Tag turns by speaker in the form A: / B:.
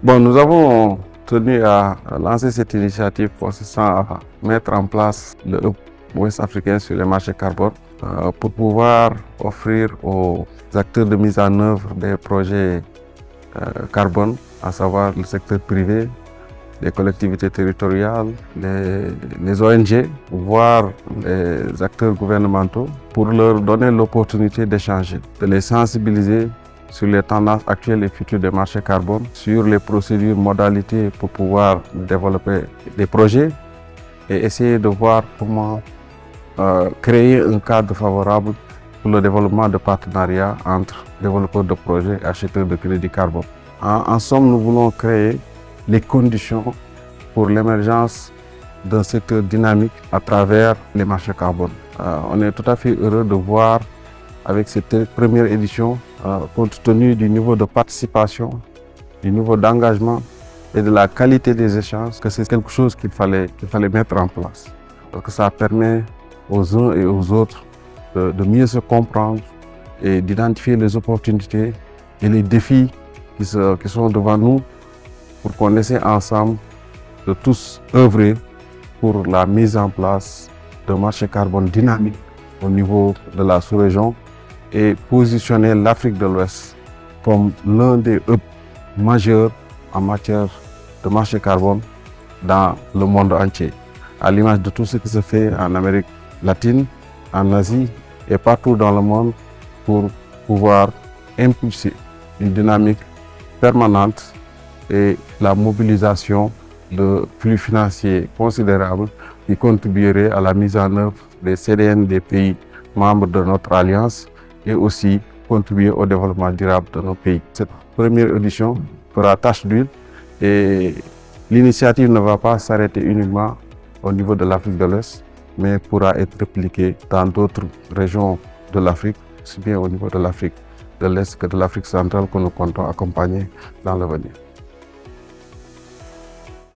A: Bon, nous avons tenu à lancer cette initiative consistant à mettre en place le hub ouest africain sur les marchés carbone pour pouvoir offrir aux acteurs de mise en œuvre des projets carbone, à savoir le secteur privé, les collectivités territoriales, les ONG, voire les acteurs gouvernementaux, pour leur donner l'opportunité d'échanger, de les sensibiliser sur les tendances actuelles et futures des marchés carbone, sur les procédures, modalités pour pouvoir développer des projets et essayer de voir comment créer un cadre favorable pour le développement de partenariats entre développeurs de projets et acheteurs de crédits carbone. En somme, nous voulons créer les conditions pour l'émergence d'un secteur dynamique à travers les marchés carbone. On est tout à fait heureux de voir avec cette première édition, compte tenu du niveau de participation, du niveau d'engagement et de la qualité des échanges, que c'est quelque chose qu'il fallait mettre en place. Parce que ça permet aux uns et aux autres de mieux se comprendre et d'identifier les opportunités et les défis qui sont devant nous pour qu'on essaie ensemble de tous œuvrer pour la mise en place d'un marché carbone dynamique au niveau de la sous-région et positionner l'Afrique de l'Ouest comme l'un des hubs majeurs en matière de marché carbone dans le monde entier, à l'image de tout ce qui se fait en Amérique latine, en Asie et partout dans le monde pour pouvoir impulser une dynamique permanente et la mobilisation de flux financiers considérables qui contribueraient à la mise en œuvre des CDN des pays membres de notre alliance et aussi contribuer au développement durable de nos pays. Cette première édition fera tache d'huile et l'initiative ne va pas s'arrêter uniquement au niveau de l'Afrique de l'Ouest, mais pourra être répliquée dans d'autres régions de l'Afrique, aussi bien au niveau de l'Afrique de l'Est que de l'Afrique centrale que nous comptons accompagner dans l'avenir.